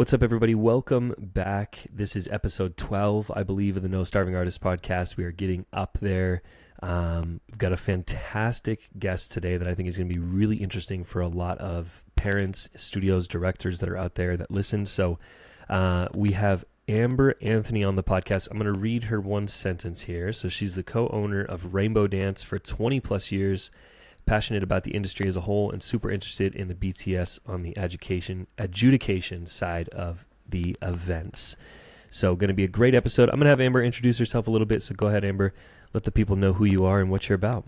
What's up, everybody? Welcome back. This is episode 12, I believe, of the No Starving Artist podcast. We are getting up there. We've got a fantastic guest today that I think is going to be really interesting for a lot of parents, studios, directors that are out there that listen. So we have Amber Anthony on the podcast. I'm going to read her one sentence here. So she's the co-owner of Rainbow Dance for 20 plus years. Passionate about the industry as a whole and super interested in the BTS on the adjudication side of the events. So going to be a great episode. I'm going to have Amber introduce herself a little bit. So go ahead, Amber. Let the people know who you are and what you're about.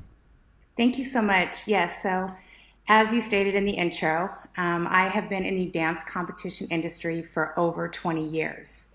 Thank you so much. Yes, so as you stated in the intro, I have been in the dance competition industry for over 20 years.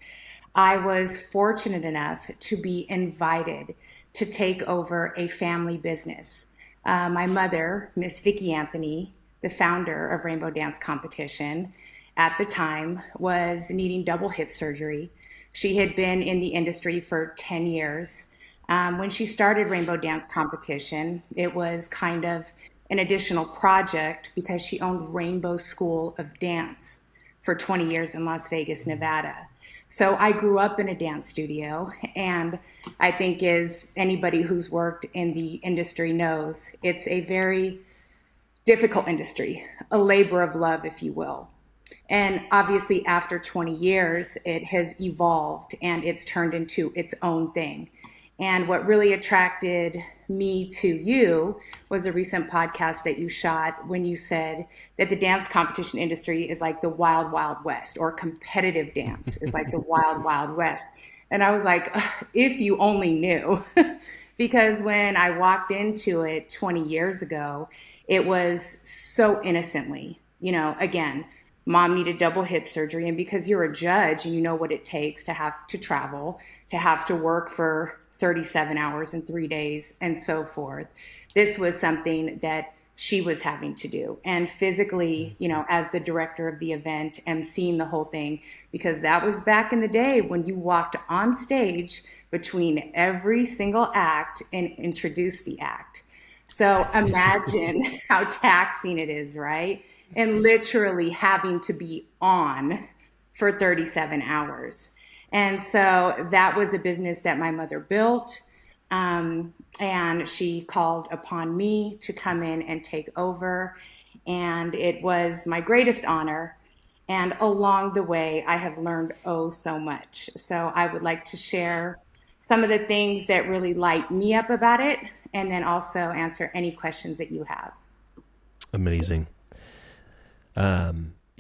I was fortunate enough to be invited to take over a family business. My mother, Miss Vicki Anthony, the founder of Rainbow Dance Competition, at the time was needing double hip surgery. She had been in the industry for 10 years. When she started Rainbow Dance Competition, it was kind of an additional project because she owned Rainbow School of Dance for 20 years in Las Vegas, Nevada. So I grew up in a dance studio, and I think as anybody who's worked in the industry knows, it's a very difficult industry, a labor of love, if you will. And obviously after 20 years, it has evolved and it's turned into its own thing. And what really attracted me to you was a recent podcast that you shot when you said that the dance competition industry is like the wild, wild west, or competitive dance is like the wild, wild west. And I was like, if you only knew. Because when I walked into it 20 years ago, it was so innocently, again, mom needed double hip surgery. And because you're a judge and you know what it takes to have to travel, to have to work for 37 hours in 3 days and so forth, this was something that she was having to do. And physically, as the director of the event, emceeing the whole thing, because that was back in the day when you walked on stage between every single act and introduced the act. So imagine how taxing it is, right? And literally having to be on for 37 hours. And so that was a business that my mother built. And she called upon me to come in and take over. And it was my greatest honor. And along the way, I have learned so much. So I would like to share some of the things that really light me up about it, and then also answer any questions that you have. Amazing.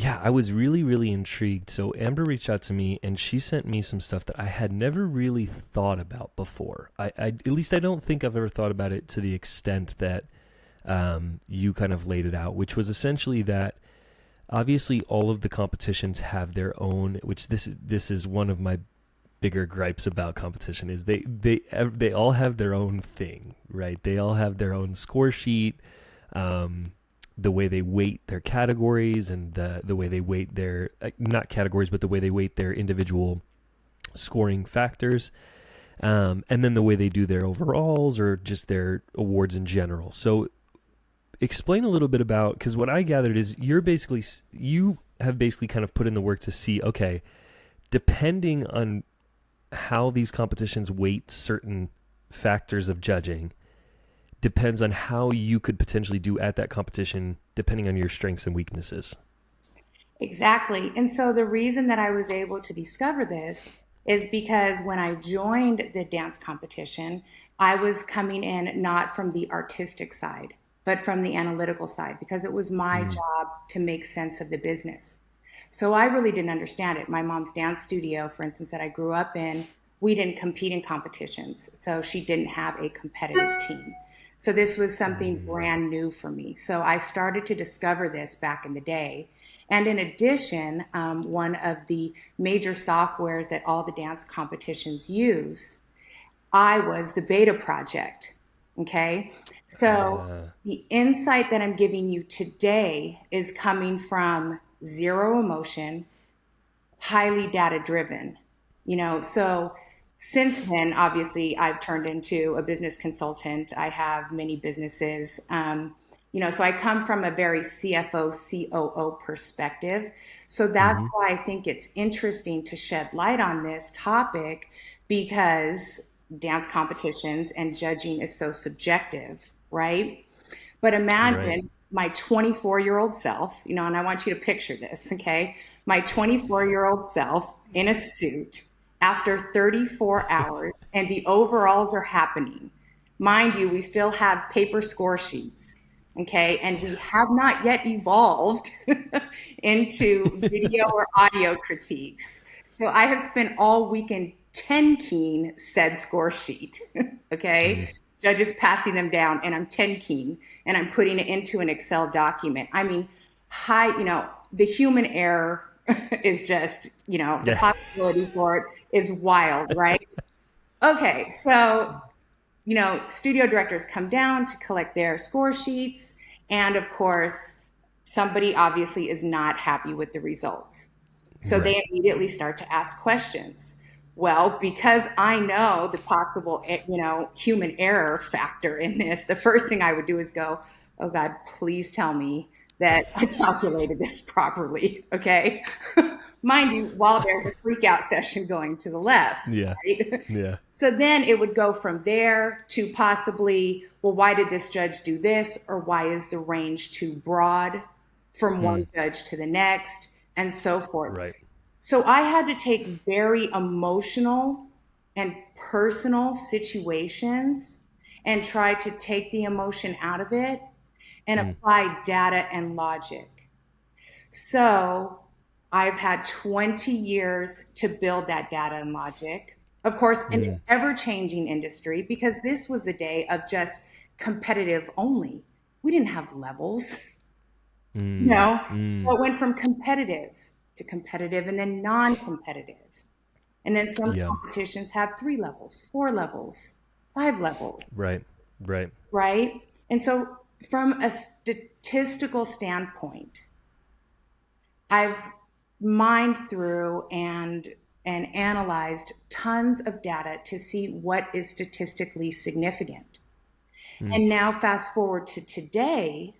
Yeah, I was really, really intrigued. So Amber reached out to me and she sent me some stuff that I had never really thought about before. At least I don't think I've ever thought about it to the extent that you kind of laid it out, which was essentially that obviously all of the competitions have their own, which this is one of my bigger gripes about competition, is they all have their own thing, right? They all have their own score sheet, the way they weight their categories, and the way they weight their, not categories, but the way they weight their individual scoring factors, and then the way they do their overalls or just their awards in general. So explain a little bit about, because what I gathered is you have basically kind of put in the work to see, okay, depending on how these competitions weight certain factors of judging, depends on how you could potentially do at that competition, depending on your strengths and weaknesses. Exactly. And so the reason that I was able to discover this is because when I joined the dance competition, I was coming in not from the artistic side, but from the analytical side, because it was my job to make sense of the business. So I really didn't understand it. My mom's dance studio, for instance, that I grew up in, we didn't compete in competitions. So she didn't have a competitive team. So this was something brand new for me. So I started to discover this back in the day. And in addition, one of the major softwares that all the dance competitions use, I was the beta project. Okay. So the insight that I'm giving you today is coming from zero emotion, highly data driven, so since then, obviously, I've turned into a business consultant. I have many businesses. So I come from a very CFO, COO perspective. So that's Mm-hmm. why I think it's interesting to shed light on this topic because dance competitions and judging is so subjective, right? But Right. imagine my 24-year-old self, and I want you to picture this, okay? My 24-year-old self in a suit after 34 hours, and the overalls are happening. Mind you, we still have paper score sheets, okay? And we Yes. have not yet evolved into video or audio critiques. So I have spent all weekend 10 keying said score sheet, Mm. okay? Judges passing them down, and I'm 10 keying, and I'm putting it into an Excel document. I mean, the human error is just, the Yeah. possibility for it is wild, right? Okay, so studio directors come down to collect their score sheets. And of course, somebody obviously is not happy with the results. So Right. they immediately start to ask questions. Well, because I know the possible, human error factor in this, the first thing I would do is go, oh God, please tell me that I calculated this properly. Okay. Mind you, while there's a freak out session going to the left, Yeah. right? Yeah. So then it would go from there to possibly, well, why did this judge do this? Or why is the range too broad from one Mm. judge to the next? And so forth. Right. So I had to take very emotional and personal situations and try to take the emotion out of it and Mm. apply data and logic. So I've had 20 years to build that data and logic. Of course, in an Mm. ever changing industry, because this was the day of just competitive only. We didn't have levels, you Mm. know, so Mm. it went from competitive to competitive and then non competitive. And then some Yeah. competitions have 3 levels, 4 levels, 5 levels, Right. Right. right? And so, from a statistical standpoint, I've mined through and analyzed tons of data to see what is statistically significant. Mm. And now fast forward to today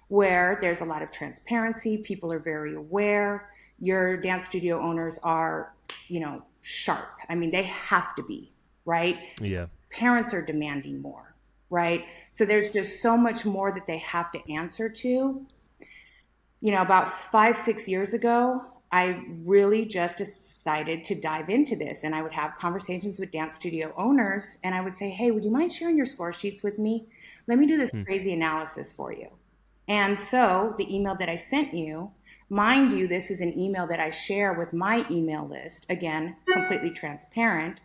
where there's a lot of transparency, people are very aware, your dance studio owners are, sharp. I mean, they have to be, right? Yeah. Parents are demanding more, right? So there's just so much more that they have to answer to. About 5, 6 years ago, I really just decided to dive into this. And I would have conversations with dance studio owners and I would say, hey, would you mind sharing your score sheets with me? Let me do this Mm. crazy analysis for you. And so the email that I sent you, mind you, this is an email that I share with my email list. Again, completely transparent.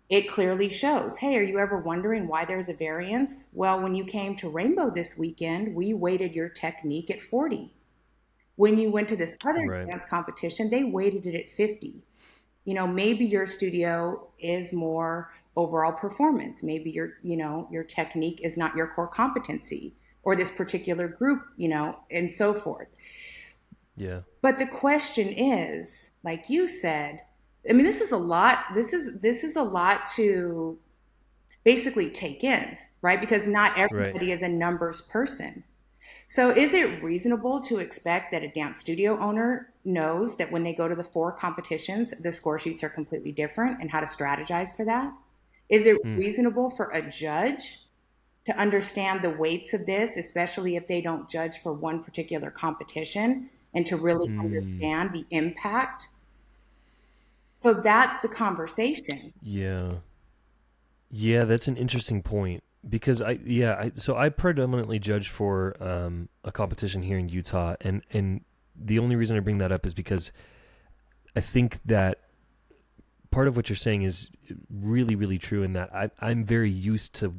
It clearly shows, hey, are you ever wondering why there's a variance? Well, when you came to Rainbow this weekend, we weighted your technique at 40. When you went to this other Right. dance competition, they weighted it at 50. Maybe your studio is more overall performance. Maybe your technique is not your core competency or this particular group, and so forth. Yeah. But the question is, like you said, I mean, this is a lot. This is a lot to basically take in, right? Because not Right. everybody is a numbers person. So, is it reasonable to expect that a dance studio owner knows that when they go to the 4 competitions, the score sheets are completely different and how to strategize for that? Is it Mm. reasonable for a judge to understand the weights of this, especially if they don't judge for one particular competition and to really Mm. understand the impact? So, that's the conversation. Yeah. Yeah, that's an interesting point because so I predominantly judge for a competition here in Utah, and the only reason I bring that up is because I think that part of what you're saying is really, really true in that I'm very used to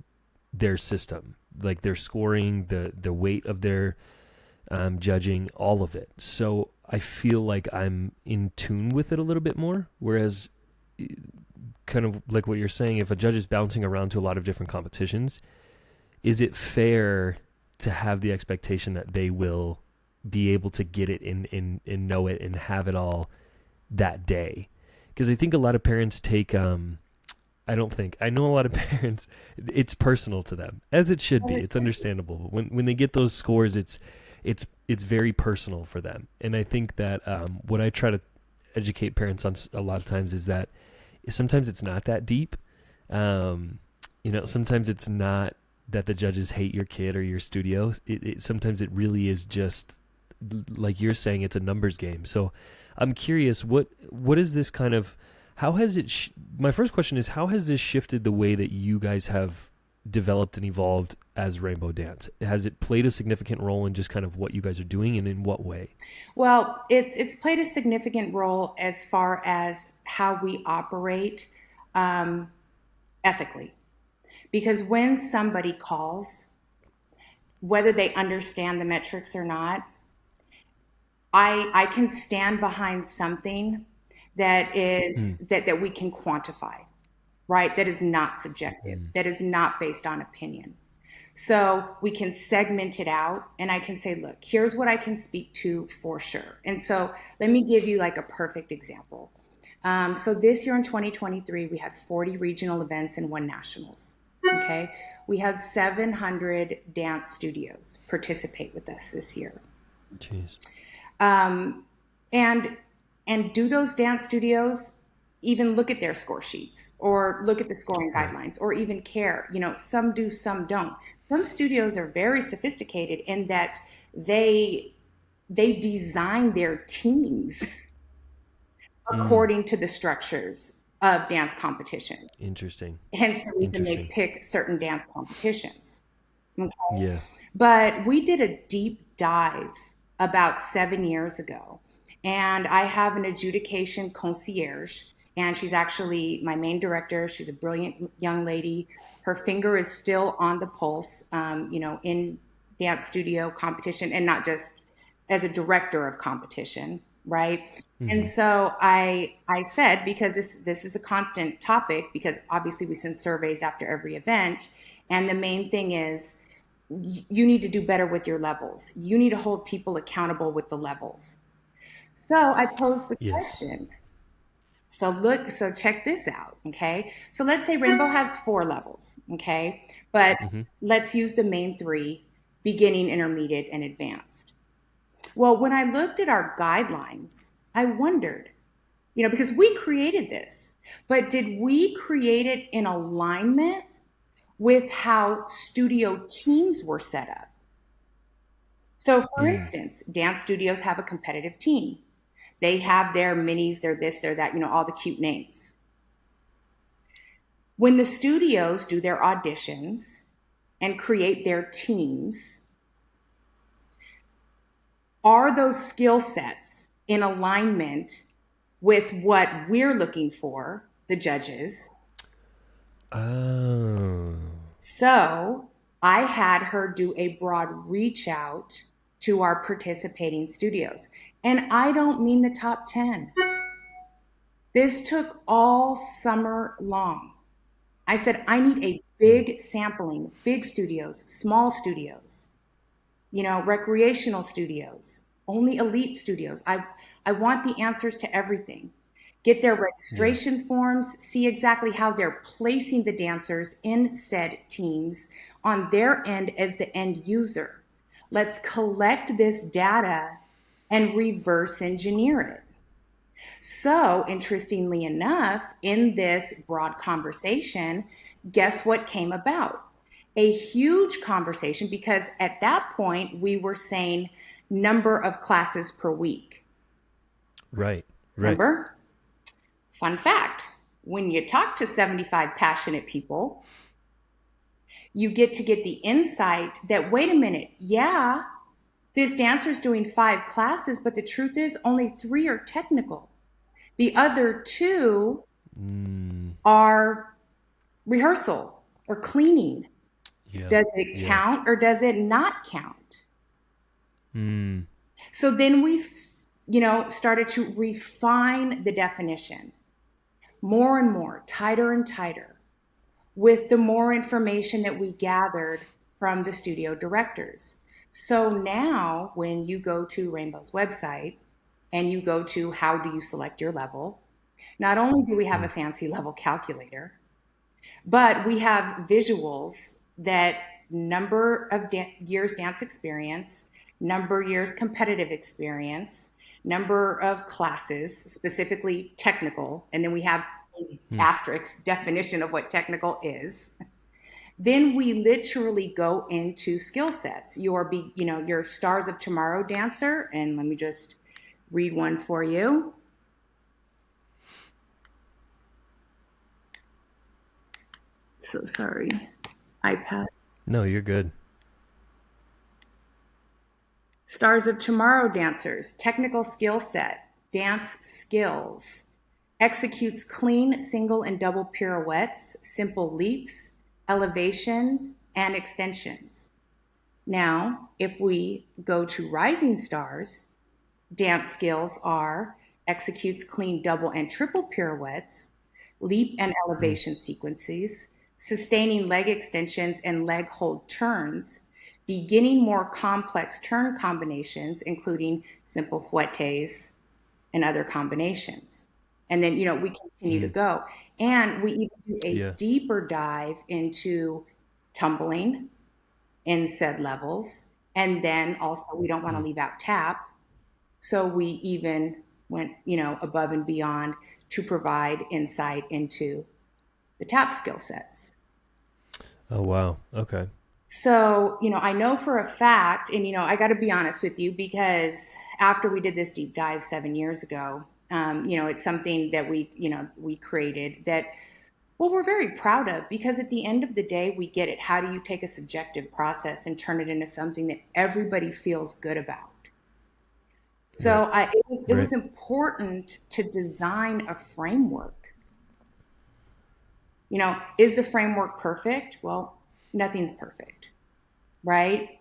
their system, like their scoring, the weight of their judging, all of it. So I feel like I'm in tune with it a little bit more. Whereas, kind of like what you're saying, if a judge is bouncing around to a lot of different competitions, is it fair to have the expectation that they will be able to get it and know it and have it all that day? Because I think a lot of parents take I don't think. I know a lot of parents, it's personal to them, as it should be. It's understandable. But when they get those scores, it's very personal for them. And I think that what I try to educate parents on a lot of times is that sometimes it's not that deep. Sometimes it's not that the judges hate your kid or your studio. Sometimes it really is just like you're saying, it's a numbers game. So I'm curious, what is this kind of, how has it, my first question is, how has this shifted the way that you guys have developed and evolved as Rainbow Dance? Has it played a significant role in just kind of what you guys are doing, and in what way? Well, it's played a significant role as far as how we operate ethically. Because when somebody calls, whether they understand the metrics or not, I can stand behind something that is that we can quantify, right? That is not subjective, that is not based on opinion. So we can segment it out, and I can say, look, here's what I can speak to for sure. And so let me give you like a perfect example. So this year in 2023, we had 40 regional events and 1 nationals. Okay. We had 700 dance studios participate with us this year. Jeez. And do those dance studios even look at their score sheets or look at the scoring guidelines or even care? Some do, some don't. Some studios are very sophisticated in that they design their teams according to the structures of dance competitions. Interesting. Hence the reason they pick certain dance competitions. Okay? Yeah. But we did a deep dive about 7 years ago, and I have an adjudication concierge, and she's actually my main director. She's a brilliant young lady. Her finger is still on the pulse, in dance studio competition, and not just as a director of competition. Right. And so I said, because this is a constant topic, because obviously we send surveys after every event. And the main thing is you need to do better with your levels. You need to hold people accountable with the levels. So I posed the question. So check this out. Okay. So let's say Rainbow has 4 levels. Okay. But let's use the main 3: beginning, intermediate, and advanced. Well, when I looked at our guidelines, I wondered, because we created this, but did we create it in alignment with how studio teams were set up? So for instance, dance studios have a competitive team. They have their minis, their this, their that, all the cute names. When the studios do their auditions and create their teams, are those skill sets in alignment with what we're looking for, the judges? Oh. So I had her do a broad reach out to our participating studios. And I don't mean the top 10. This took all summer long. I said, I need a big sampling, big studios, small studios, recreational studios, only elite studios. I want the answers to everything. Get their registration forms, see exactly how they're placing the dancers in said teams on their end as the end user. Let's collect this data and reverse engineer it. So, interestingly enough, in this broad conversation, guess what came about? A huge conversation, because at that point we were saying number of classes per week. Right. Remember? Fun fact, when you talk to 75 passionate people, you get the insight that, wait a minute, yeah, this dancer's doing 5 classes, but the truth is only 3 are technical. The other 2 are rehearsal or cleaning. Yeah. Does it count or does it not count? So then we, started to refine the definition more and more, tighter and tighter, with the more information that we gathered from the studio directors. So now when you go to Rainbow's website and you go to how do you select your level, not only do we have a fancy level calculator, But we have visuals that number of years dance experience, number years competitive experience, number of classes, specifically technical, and then we have an Hmm. asterisk definition of what technical is. Then we literally go into skill sets. Your Stars of Tomorrow dancer, and let me just read one for you. So sorry, iPad. No, you're good. Stars of Tomorrow dancers, technical skill set, dance skills, executes clean single and double pirouettes, simple leaps, elevations, and extensions. Now, if we go to Rising Stars, dance skills are executes clean double and triple pirouettes, leap and Hmm. elevation sequences, sustaining leg extensions and leg hold turns, beginning more complex turn combinations, including simple fouettes and other combinations. And then, we continue to Hmm. go. And we even do a Yeah. deeper dive into tumbling in said levels. And then also, we don't want to Hmm. leave out tap. So we even went, above and beyond to provide insight into the tap skill sets. Oh, wow. Okay. So, I know for a fact, and, I got to be honest with you because after we did this deep dive 7 years ago, it's something that we created that, well, we're very proud of because at the end of the day, we get it. How do you take a subjective process and turn it into something that everybody feels good about? Right. So it was Right. important to design a framework. Is the framework perfect? Well, nothing's perfect, right?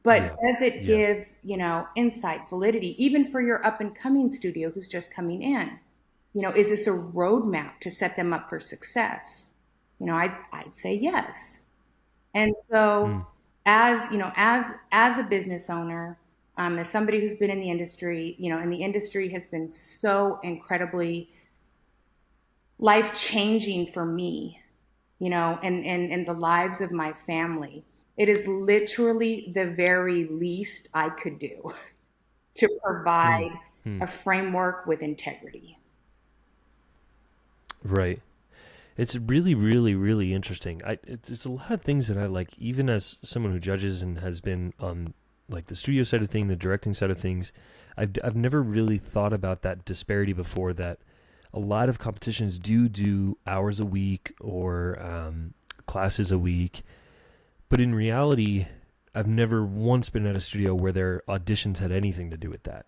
But Yeah. does it Yeah. give, insight, validity, even for your up and coming studio who's just coming in? Is this a roadmap to set them up for success? I'd say yes. And so, Hmm. as a business owner, as somebody who's been in the industry, and the industry has been so incredibly life changing for me, and the lives of my family. It is literally the very least I could do to Hmm. provide Hmm. a framework with integrity. Right. It's really, really, really interesting. It's a lot of things that I like, even as someone who judges and has been on like the studio side of things, the directing side of things. I've never really thought about that disparity before. That a lot of competitions do hours a week or classes a week, but in reality, I've never once been at a studio where their auditions had anything to do with that.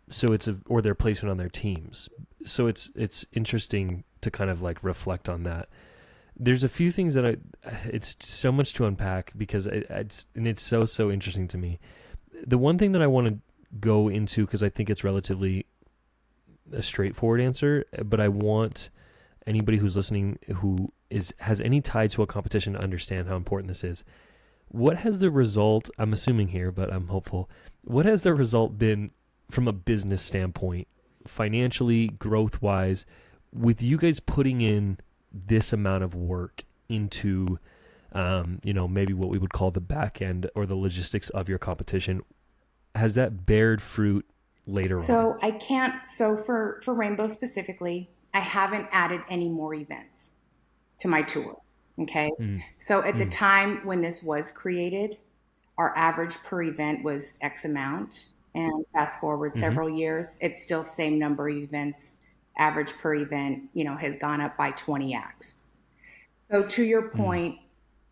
So or their placement on their teams. So it's interesting to kind of like reflect on that. There's a few things that it's so much to unpack because it's so interesting to me. The one thing that I want to go into, because I think it's relatively a straightforward answer, but I want anybody who's listening who has any tie to a competition to understand how important this is. What has the result, I'm assuming here, but I'm hopeful, what has the result been from a business standpoint, financially, growth wise, with you guys putting in this amount of work into, maybe what we would call the back end or the logistics of your competition? Has that bared fruit later on? So I can't. So for Rainbow specifically, I haven't added any more events to my tour. Okay. Mm, So at the mm, time when this was created, our average per event was X amount. And fast forward mm-hmm, several years, it's still same number of events. Average per event, has gone up by 20x. So to your mm, point,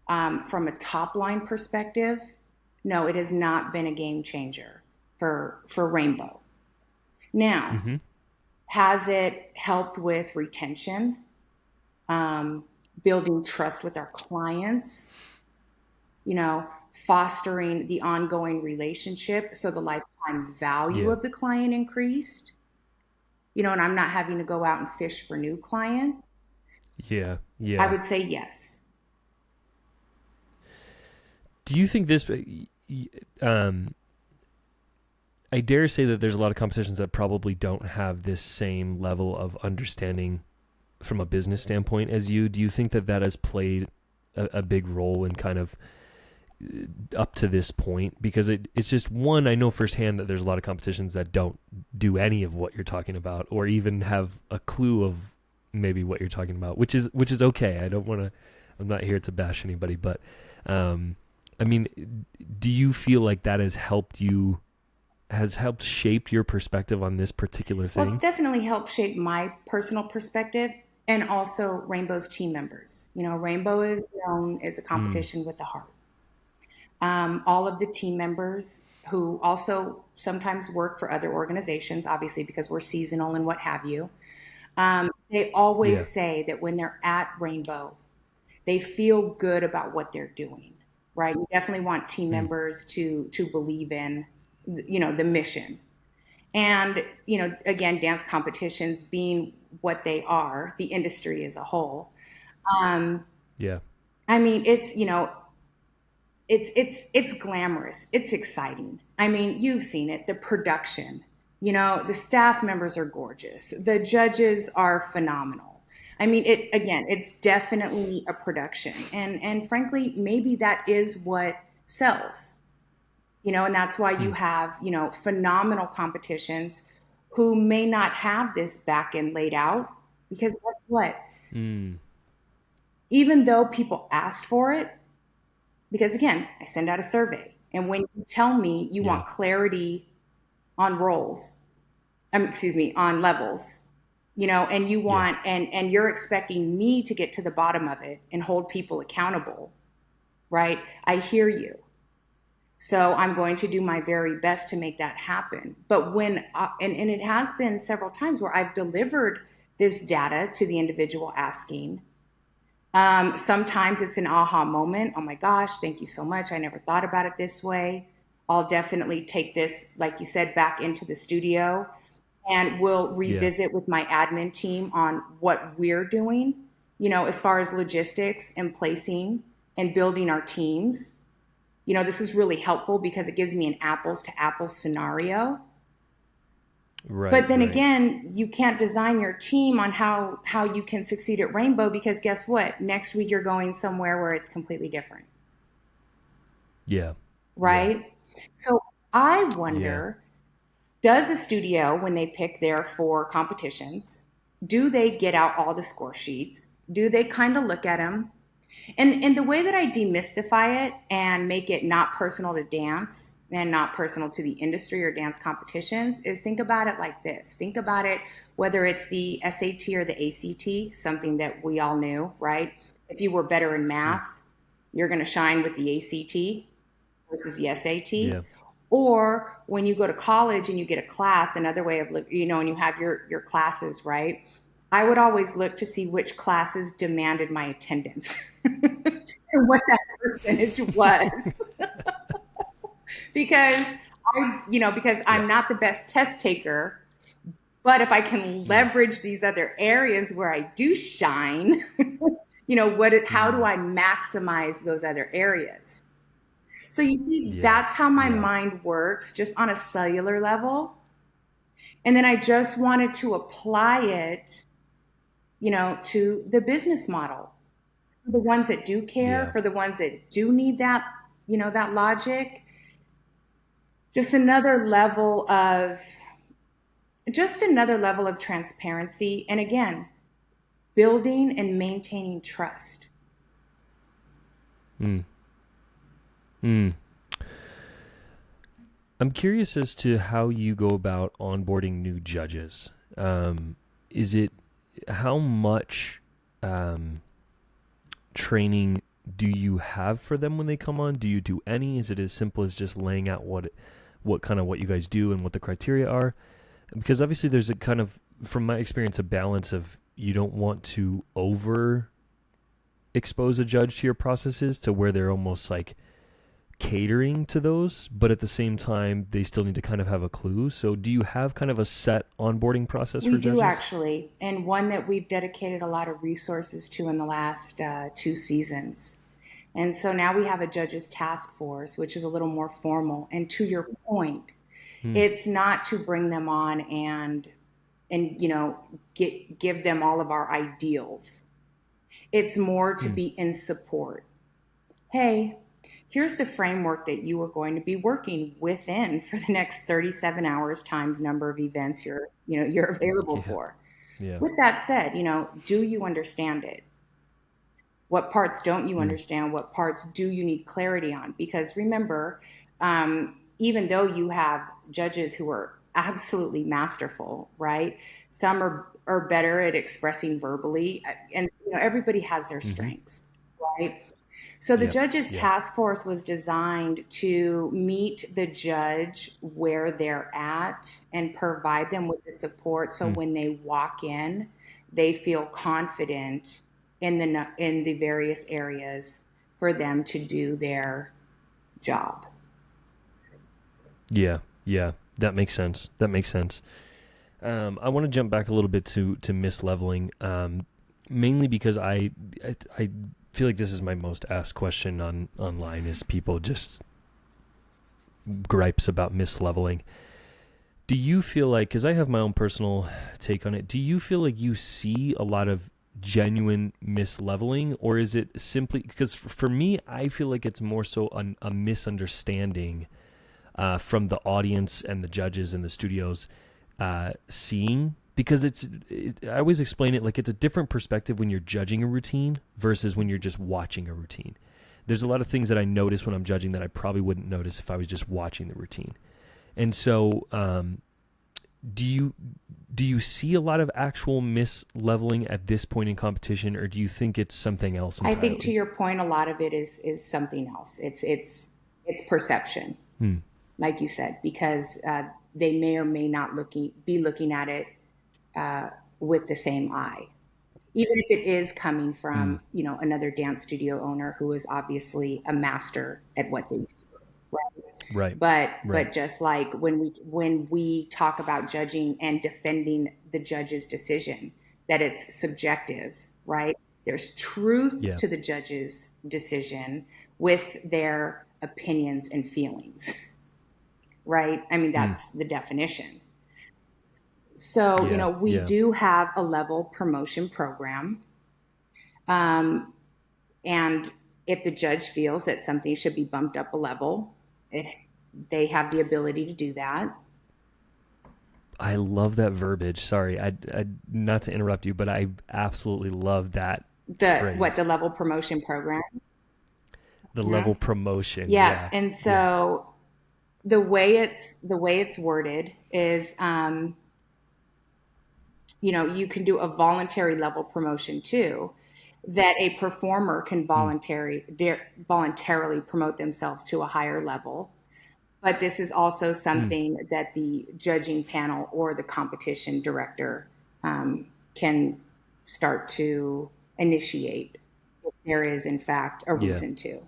from a top line perspective, no, it has not been a game changer for Rainbow. Now, mm-hmm. has it helped with retention, um, building trust with our clients, fostering the ongoing relationship so the lifetime value Yeah, of the client increased, and I'm not having to go out and fish for new clients? yeah, I yeah. would say yes. Do you think this? Um, I dare say that there's a lot of competitions that probably don't have this same level of understanding from a business standpoint as you. Do you think that that has played a big role in kind of up to this point? Because it's just one, I know firsthand that there's a lot of competitions that don't do any of what you're talking about, or even have a clue of maybe what you're talking about, which is okay. I'm not here to bash anybody, but I mean, do you feel like that has helped shape your perspective on this particular thing? Well, it's definitely helped shape my personal perspective, and also Rainbow's team members. Rainbow is known as a competition with the heart. All of the team members who also sometimes work for other organizations, obviously because we're seasonal and what have you, they always say that when they're at Rainbow, they feel good about what they're doing, right? We definitely want team members to believe in, the mission. And, again, dance competitions being what they are, the industry as a whole. Yeah. I mean, it's glamorous. It's exciting. I mean, you've seen it, the production, the staff members are gorgeous. The judges are phenomenal. I mean, it's definitely a production. And frankly, maybe that is what sells, and that's why you have, phenomenal competitions who may not have this back end laid out, because guess what? Even though people asked for it, because again, I send out a survey, and when you tell me you want clarity on roles, on levels, and you want, and you're expecting me to get to the bottom of it and hold people accountable, right? I hear you. So I'm going to do my very best to make that happen. But when, and it has been several times where I've delivered this data to the individual asking. Sometimes it's an aha moment. Oh my gosh, thank you so much. I never thought about it this way. I'll definitely take this, like you said, back into the studio, and we'll revisit with my admin team on what we're doing, as far as logistics and placing and building our teams. This is really helpful because it gives me an apples to apples scenario. Right. But then again, you can't design your team on how you can succeed at Rainbow, because guess what? Next week you're going somewhere where it's completely different. Yeah. Right? Yeah. So I wonder, does a studio, when they pick their 4 competitions, do they get out all the score sheets? Do they kind of look at them? And the way that I demystify it and make it not personal to dance and not personal to the industry or dance competitions is, think about it like this. Think about it, whether it's the SAT or the ACT, something that we all knew, right? If you were better in math, you're going to shine with the ACT versus the SAT. Yeah. Or when you go to college and you get a class, another way of and you have your classes, right? I would always look to see which classes demanded my attendance and what that percentage was. because I'm not the best test taker, but if I can leverage these other areas where I do shine, how do I maximize those other areas? So you see, that's how my mind works, just on a cellular level. And then I just wanted to apply it, to the business model. For the ones that do care, for the ones that do need that, that logic. Just another level of transparency. And again, building and maintaining trust. I'm curious as to how you go about onboarding new judges. Is it, how much training do you have for them when they come on? Do you do any? Is it as simple as just laying out what you guys do and what the criteria are? Because obviously there's a kind of, from my experience, a balance of, you don't want to over expose a judge to your processes to where they're almost like catering to those, but at the same time they still need to kind of have a clue. So do you have kind of a set onboarding process for judges? We do, actually, and one that we've dedicated a lot of resources to in the last 2 seasons. And so now we have a judges task force, which is a little more formal. And to your point, it's not to bring them on and and give them all of our ideals. It's more to be in support. Hey, here's the framework that you are going to be working within for the next 37 hours times number of events you're available for. Yeah. With that said, do you understand it? What parts don't you understand? What parts do you need clarity on? Because remember, even though you have judges who are absolutely masterful, right? Some are better at expressing verbally, and everybody has their strengths, right? So the judges task force was designed to meet the judge where they're at and provide them with the support, so when they walk in, they feel confident in the various areas for them to do their job. Yeah, that makes sense. I want to jump back a little bit to misleveling, mainly because I feel like this is my most asked question online is people just gripes about misleveling. Do you feel like, because I have my own personal take on it, do you feel like you see a lot of genuine misleveling, or is it simply, because for me, I feel like it's more so a misunderstanding from the audience and the judges and the studios seeing, because I always explain it like it's a different perspective when you're judging a routine versus when you're just watching a routine. There's a lot of things that I notice when I'm judging that I probably wouldn't notice if I was just watching the routine. And so do you see a lot of actual misleveling at this point in competition, or do you think it's something else entirely? I think, to your point, a lot of it is something else. It's perception, like you said, because they may or may not be looking at it with the same eye, even if it is coming from another dance studio owner who is obviously a master at what they do. Right. But just like when we talk about judging and defending the judge's decision, that it's subjective, right? There's truth to the judge's decision with their opinions and feelings, right? I mean, that's the definition. So, we do have a level promotion program. And if the judge feels that something should be bumped up a level, they have the ability to do that. I love that verbiage. Sorry, I not to interrupt you, but I absolutely love that phrase. The level promotion program? The level promotion. Yeah. And so the way it's worded is, you can do a voluntary level promotion too, that a performer can voluntarily promote themselves to a higher level. But this is also something that the judging panel or the competition director can start to initiate if there is, in fact, a reason to.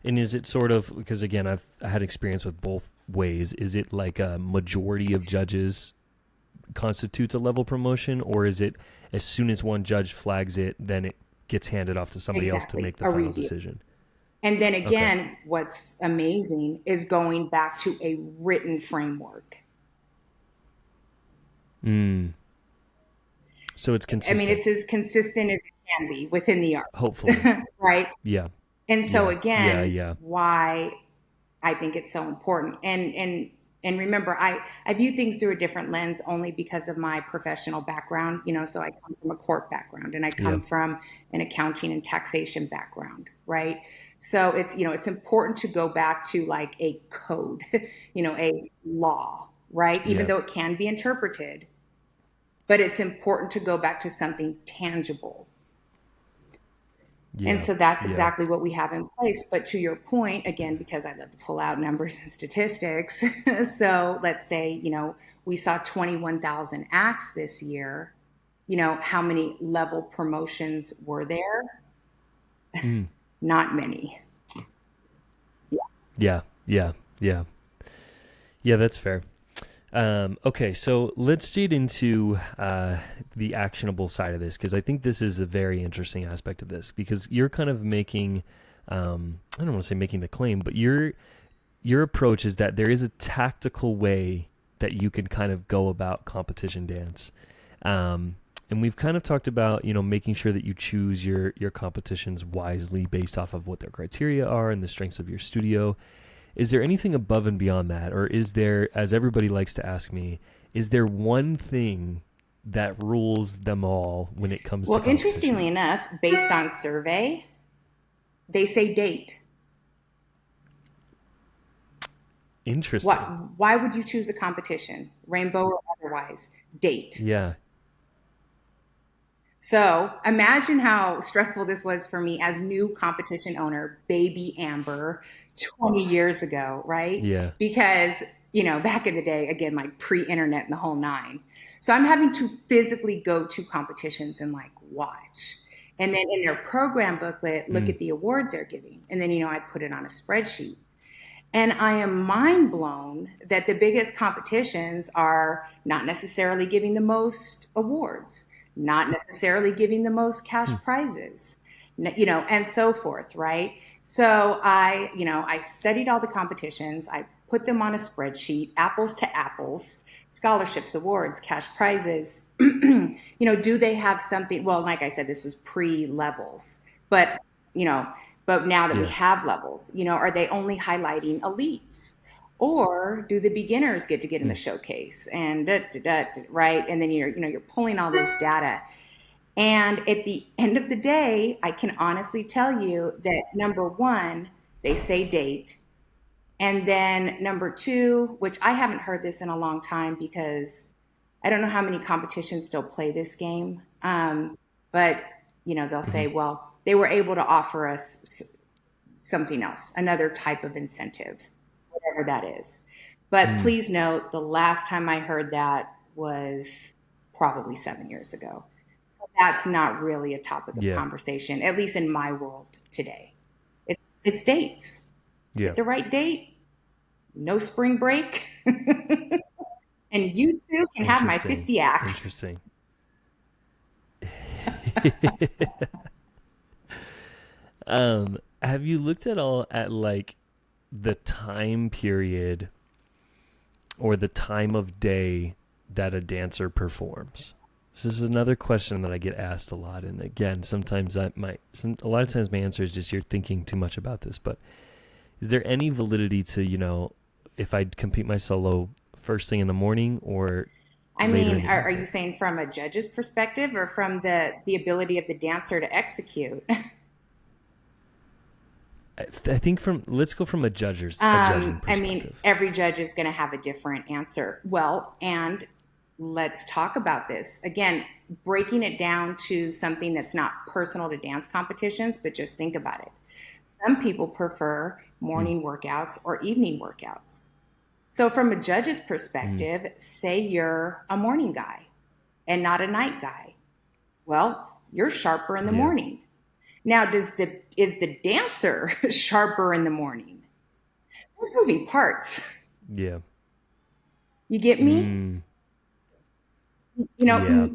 And is it sort of, because again, I've had experience with both ways, is it like a majority of judges constitutes a level promotion, or is it as soon as one judge flags it, then it gets handed off to somebody else to make the final decision? And then again, what's amazing is going back to a written framework. So it's consistent. I mean, it's as consistent as it can be within the art. Hopefully. Right? Yeah. And so again, why I think it's so important. And remember, I view things through a different lens only because of my professional background. So I come from a court background, and I come from an accounting and taxation background, right? So it's important to go back to like a code, a law, right? Even though it can be interpreted, but it's important to go back to something tangible. And so that's exactly what we have in place. But to your point, again, because I love to pull out numbers and statistics. So let's say, we saw 21,000 acts this year. How many level promotions were there? Not many. Yeah, that's fair. Okay, so let's get into the actionable side of this, because I think this is a very interesting aspect of this, because you're kind of making, I don't want to say making the claim, but your approach is that there is a tactical way that you can kind of go about competition dance. And we've kind of talked about, making sure that you choose your competitions wisely based off of what their criteria are and the strengths of your studio. Is there anything above and beyond that? Or is there, as everybody likes to ask me, is there one thing that rules them all when it comes to Well, competition? interestingly enough, based on survey, they say date. Interesting. Why would you choose a competition, rainbow or otherwise? Date. Yeah. So imagine how stressful this was for me as new competition owner, baby Amber, 20 years ago, right? Yeah. Because, back in the day, again, like pre-internet and the whole nine. So I'm having to physically go to competitions and like watch. And then in their program booklet, look at the awards they're giving. And then, I put it on a spreadsheet. And I am mind blown that the biggest competitions are not necessarily giving the most awards, not necessarily giving the most cash prizes, and so forth, right? So I studied all the competitions. I put them on a spreadsheet, apples to apples, scholarships, awards, cash prizes. Do they have something? Well, like I said, this was pre-levels, but, but now that we have levels, are they only highlighting elites? Or do the beginners get to get in the showcase? And right? And then you're pulling all this data. And at the end of the day, I can honestly tell you that number one, they say date. And then number two, which I haven't heard this in a long time because I don't know how many competitions still play this game. But they'll say, well, they were able to offer us something else, another type of incentive, whatever that is. But please note, the last time I heard that was probably 7 years ago. So that's not really a topic of conversation, at least in my world today. It's dates. Yeah. Get the right date, no spring break, and you too can have my 50 acts. Interesting. Have you looked at all at like the time period or the time of day that a dancer performs? This is another question that I get asked a lot, and again, sometimes a lot of times my answer is just you're thinking too much about this. But is there any validity to if I compete my solo first thing in the morning or? I mean, are you saying from a judge's perspective or from the ability of the dancer to execute? I think let's go from a judging perspective. I mean, every judge is going to have a different answer. Well, and let's talk about this. Again, breaking it down to something that's not personal to dance competitions, but just think about it. Some people prefer morning workouts or evening workouts. So from a judge's perspective, say you're a morning guy and not a night guy. Well, you're sharper in the morning. Now, is the dancer sharper in the morning? There's moving parts. Yeah. You get me?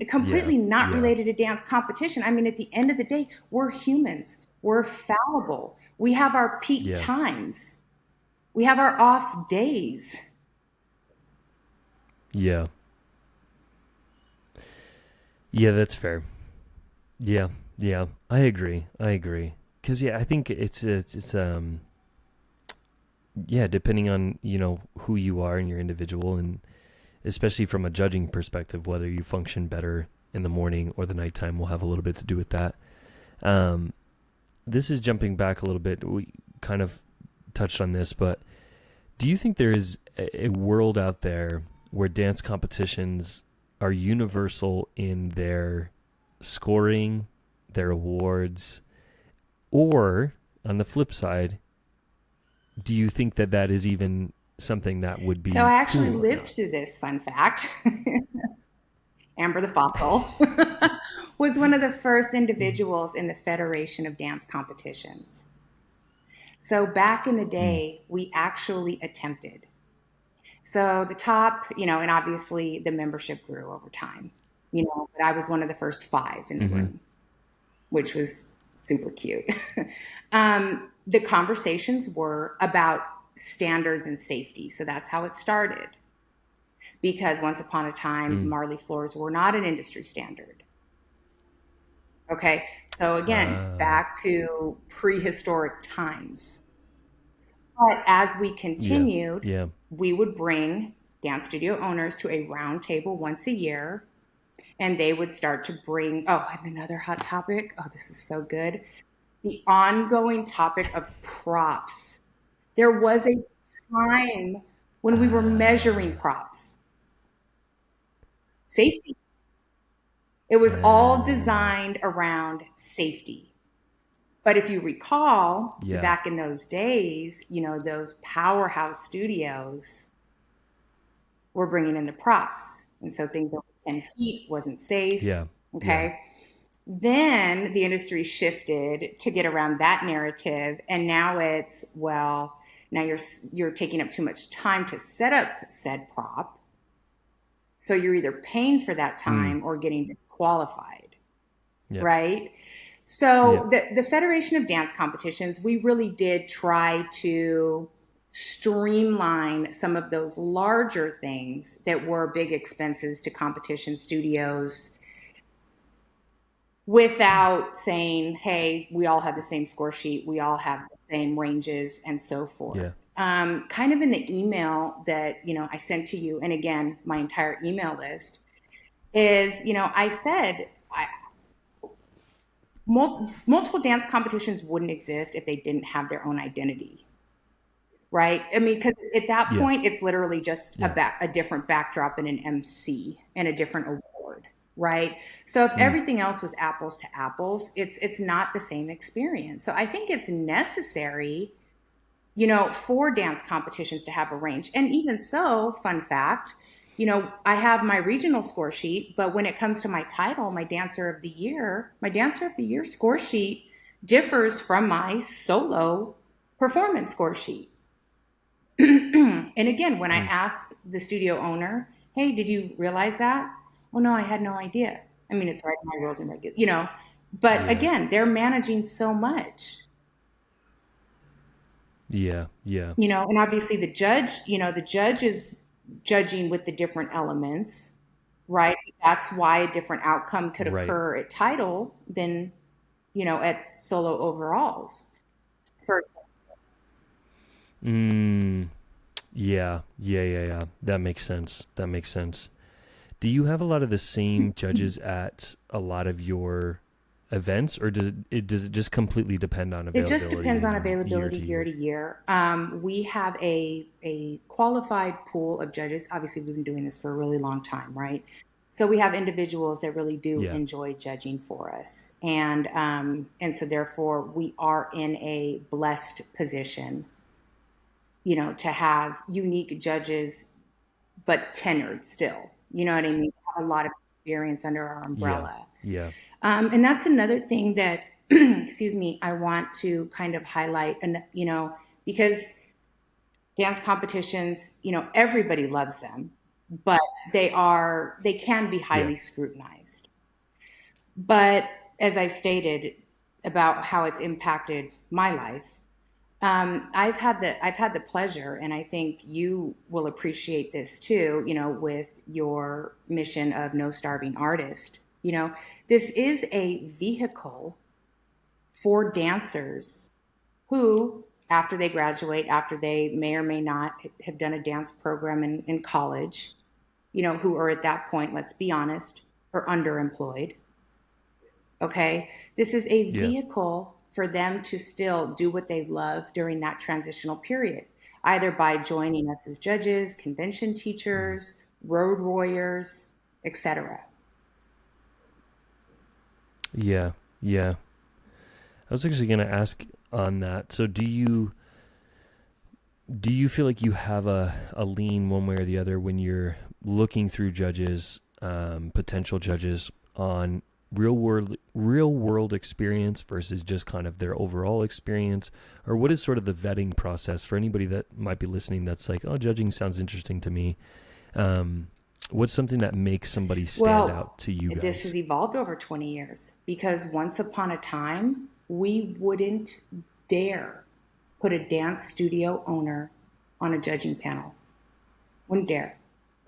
Completely not related to dance competition. I mean, at the end of the day, we're humans. We're fallible. We have our peak times. We have our off days. Yeah. Yeah, that's fair. Yeah. Yeah, I agree. Because I think it's depending on who you are and your individual, and especially from a judging perspective, whether you function better in the morning or the nighttime will have a little bit to do with that. This is jumping back a little bit. We kind of touched on this, but do you think there is a world out there where dance competitions are universal in their scoring, their awards, or on the flip side, do you think that is even something that would be? So I actually lived through this, fun fact. Amber the Fossil was one of the first individuals in the Federation of Dance Competitions. So back in the day, we actually attempted. So the top, and obviously the membership grew over time, but I was one of the first 5 in the room, which was super cute. The conversations were about standards and safety. So that's how it started. because once upon a time, Mm. Marley floors were not an industry standard. Okay, so again, Ah. back to prehistoric times. But as we Yeah. continued, Yeah. we would bring dance studio owners to a round table once a year, and they would start to bring, oh, and another hot topic. Oh, this is so good. The ongoing topic of props. There was a time when we were measuring Ah. props, safety. It was all Ah. designed around safety. But if you recall, Yeah. back in those days, those powerhouse studios were bringing in the props. And so things over 10 feet wasn't safe. Yeah. Yeah. Okay. Then the industry shifted to get around that narrative. And now it's, well, now you're taking up too much time to set up said prop. So you're either paying for that Mm. time or getting disqualified, Yep. right? So Yep. the Federation of Dance Competitions, we really did try to streamline some of those larger things that were big expenses to competition studios without saying, hey, we all have the same score sheet, we all have the same ranges, and so Yeah. forth. Kind of in the email that I sent to you, and again, my entire email list is, I said multiple dance competitions wouldn't exist if they didn't have their own identity, right? I mean, because at that Yeah. point, it's literally just Yeah. a different backdrop and an MC and a different award, right? So if Mm. everything else was apples to apples, it's not the same experience. So I think it's necessary, for dance competitions to have a range. And even so, fun fact, I have my regional score sheet, but when it comes to my title, my dancer of the year score sheet differs from my solo performance score sheet. And again, when I Mm. asked the studio owner, hey, did you realize that? Oh, no, I had no idea. I mean, it's right in my rules and regulations, but Yeah. again, they're managing so much. Yeah. Yeah. And obviously the judge is judging with the different elements, right? That's why a different outcome could Right. occur at title than, at solo overalls. For example. Mm. Yeah. Yeah. Yeah. Yeah. That makes sense. That makes sense. Do you have a lot of the same judges at a lot of your events, or does it just completely depend on It just availability depends on and year availability to year year? to year. We have a qualified pool of judges. Obviously, we've been doing this for a really long time, right? So we have individuals that really do Yeah. enjoy judging for us, and so therefore we are in a blessed position, to have unique judges, but tenured still. You know what I mean? Have a lot of experience under our Yeah. umbrella. Yeah. And that's another thing that, excuse me, I want to kind of highlight, and because dance competitions, everybody loves them, but they can be Yeah. highly scrutinized. But as I stated about how it's impacted my life, I've had the pleasure, and I think you will appreciate this too. With your mission of no starving artist, this is a vehicle for dancers who, after they graduate, after they may or may not have done a dance program in college, who are at that point, let's be honest, are underemployed. Okay. This is a Yeah. vehicle for them to still do what they love during that transitional period, either by joining us as judges, convention Mm. teachers, road warriors, etc. Yeah. Yeah. I was actually going to ask on that. So do you feel like you have a lean one way or the other when you're looking through judges, potential judges, on real world experience versus just kind of their overall experience? Or what is sort of the vetting process for anybody that might be listening that's like, oh, judging sounds interesting to me? What's something that makes somebody stand Well, out to you this guys? has evolved over 20 years because once upon a time, we wouldn't dare put a dance studio owner on a judging panel. Wouldn't dare.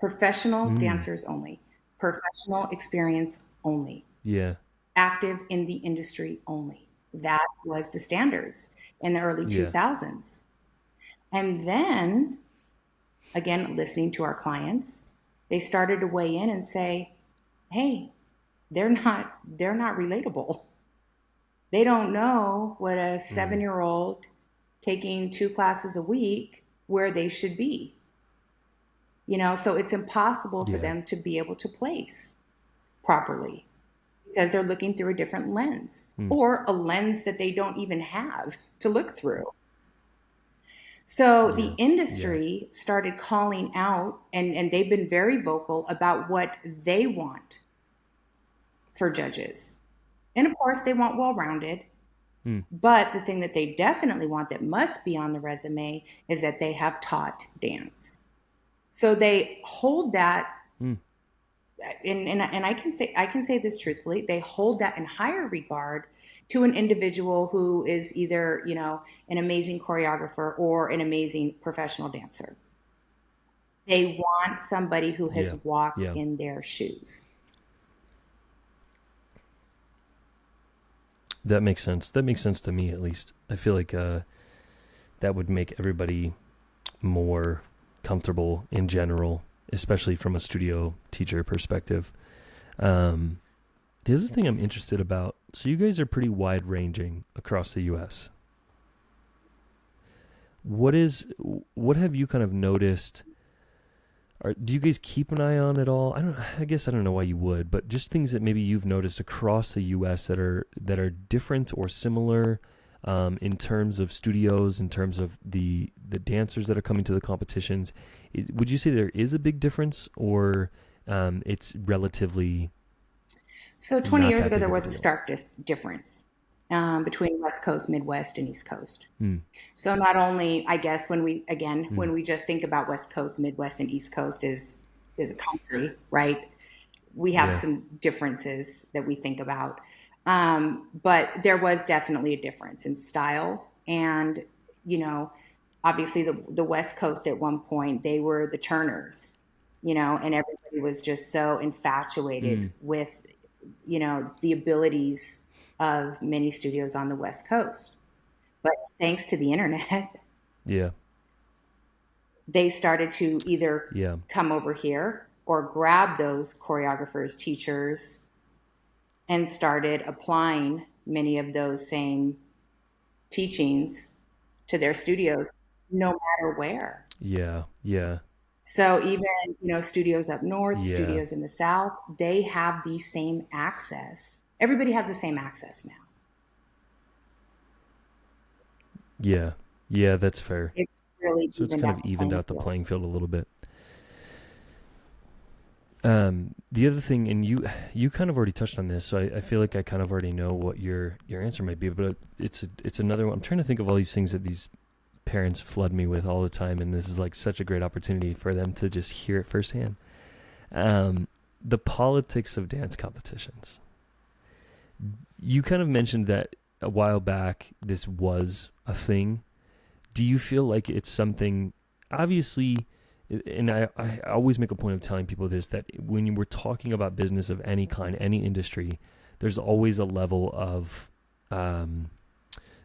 Professional Mm. dancers only, professional experience only, Yeah. active in the industry only. That was the standards in the early Yeah. 2000s. And then, again, listening to our clients, they started to weigh in and say, hey, they're not relatable. They don't know what a Mm. 7-year old taking 2 classes a week where they should be. So it's impossible for Yeah. them to be able to place properly because they're looking through a different lens Mm. or a lens that they don't even have to look through. So the Yeah. Yeah. industry started calling out, and they've been very vocal about what they want for judges. And of course, they want well rounded. Mm. But the thing that they definitely want that must be on the resume is that they have taught dance. So they hold that, Mm. and I can say this truthfully, they hold that in higher regard to an individual who is either an amazing choreographer or an amazing professional dancer. They want somebody who has Yeah. walked Yeah. in their shoes. That makes sense. That makes sense to me, at least. I feel like that would make everybody more comfortable in general, especially from a studio teacher perspective. Um, the other thing I'm interested about, so you guys are pretty wide ranging across the U.S. What have you kind of noticed? Do you guys keep an eye on it all? I guess I don't know why you would, but just things that maybe you've noticed across the U.S. that are different or similar, in terms of studios, in terms of the dancers that are coming to the competitions. Would you say there is a big difference, or it's relatively So 20 not years that ago, big there of a was a deal? stark difference between West Coast, Midwest, and East Coast. Mm. So not only, I guess, Mm. when we just think about West Coast, Midwest, and East Coast is a country, right? We have Yeah. some differences that we think about, but there was definitely a difference in style, and you know, obviously the West Coast at one point they were the Turners, and everybody was just so infatuated Mm. with the abilities of many studios on the West Coast. But thanks to the internet, Yeah. they started to either Yeah. come over here or grab those choreographers, teachers, and started applying many of those same teachings to their studios, no matter where. Yeah. Yeah. So even, studios up north, Yeah. studios in the south, they have the same access. Everybody has the same access now. Yeah. Yeah. That's fair. It's really So it's evened kind of out the evened playing out the field. playing field a little bit. The other thing, and you kind of already touched on this, so I feel like I kind of already know what your answer might be, but it's another one. I'm trying to think of all these things that these parents flood me with all the time, and this is like such a great opportunity for them to just hear it firsthand. The politics of dance competitions. You kind of mentioned that a while back this was a thing. Do you feel like it's something, obviously, and I always make a point of telling people this, that when you were talking about business of any kind, any industry, there's always a level of,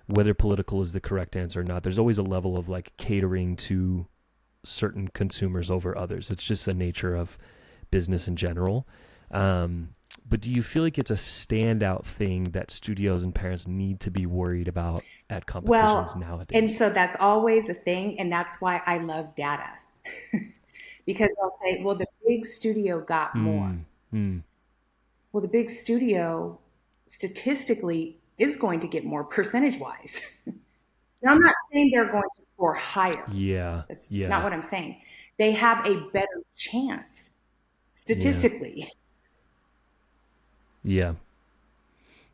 whether political is the correct answer or not, there's always a level of like catering to certain consumers over others. It's just the nature of business in general. But do you feel like it's a standout thing that studios and parents need to be worried about at competitions Well, and nowadays? so that's always a thing, and that's why I love data. Because they'll say, well, the big studio got more. Mm. Mm. Well, the big studio statistically is going to get more percentage wise. Now, I'm not saying they're going to score higher. Yeah. That's not Yeah. what I'm saying. They have a better chance Yeah. statistically. Yeah.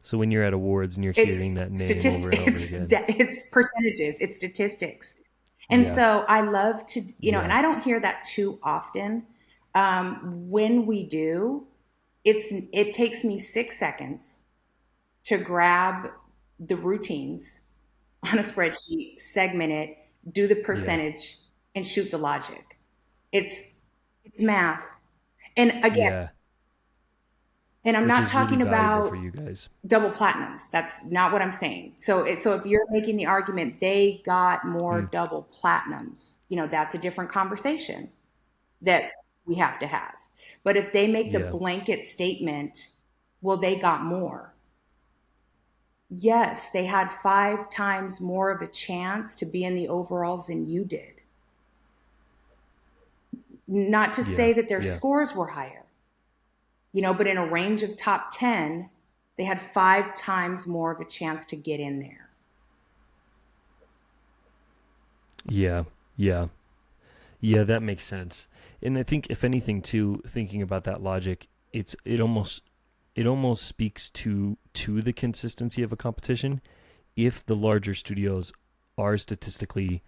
So when you're at awards and you're hearing It's that name over and over it's again. it's percentages, it's statistics. And Yeah. so I love to, and Yeah. I don't hear that too often. When we do, it takes me 6 seconds to grab the routines on a spreadsheet, segment it, do the Yeah. percentage, and shoot the logic. It's It's math. And again, Yeah, and I'm which not is really talking valuable for about you guys. double platinums. That's not what I'm saying. So if you're making the argument they got more Hmm. double platinums, that's a different conversation that we have to have. But if they make the Yeah, blanket statement, well, they got more. Yes, they had 5 times more of a chance to be in the overalls than you did. Not to yeah, say that their yeah, scores were higher, but in a range of top 10, they had 5 times more of a chance to get in there. yeah, yeah. Yeah, that makes sense. And I think if anything too, thinking about that logic, it almost speaks to the consistency of a competition if the larger studios are statistically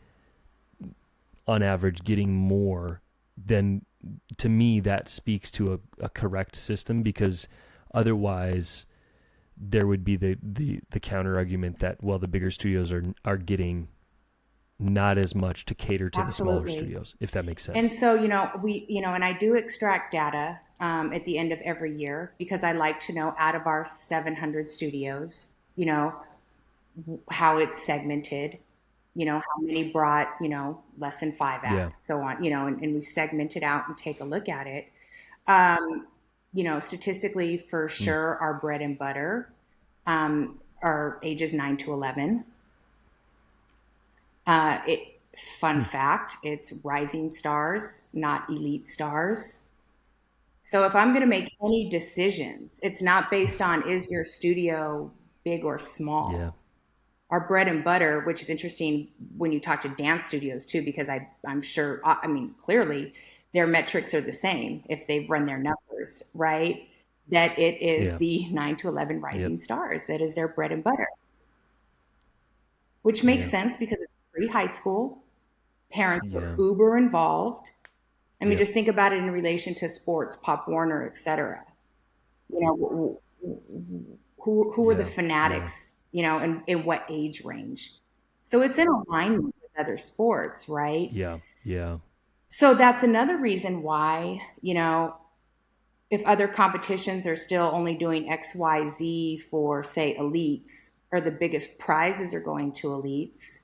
on average getting more, then to me that speaks to a correct system, because otherwise there would be the counter argument that, well, the bigger studios are getting not as much to cater to the smaller Absolutely. studios, if that makes And sense. so, and I do extract data at the end of every year because I like to know out of our 700 studios, how it's segmented, how many brought, less than five Yeah. acts, so on, and we segment it out and take a look at it. Um, Statistically, for Mm. sure, our bread and butter are ages 9 to 11. Fun Mm. fact, it's rising stars, not elite stars. So if I'm going to make any decisions, it's not based on is your studio big or Yeah. small. Our bread and butter, which is interesting when you talk to dance studios too, because I'm sure, I mean, clearly their metrics are the same if they've run their numbers, right? That it is Yeah. the 9 to 11 Yep. rising stars. That is their bread and butter, which makes Yeah. sense because it's pre high school. Parents are Yeah. uber involved. I mean, Yep. just think about it in relation to sports, Pop Warner, et cetera. You know, who are the Yeah. Yeah. fanatics, in what age range? So it's in alignment with other sports, right? Yeah. Yeah. So that's another reason why, if other competitions are still only doing XYZ for, say, elites, or the biggest prizes are going to elites,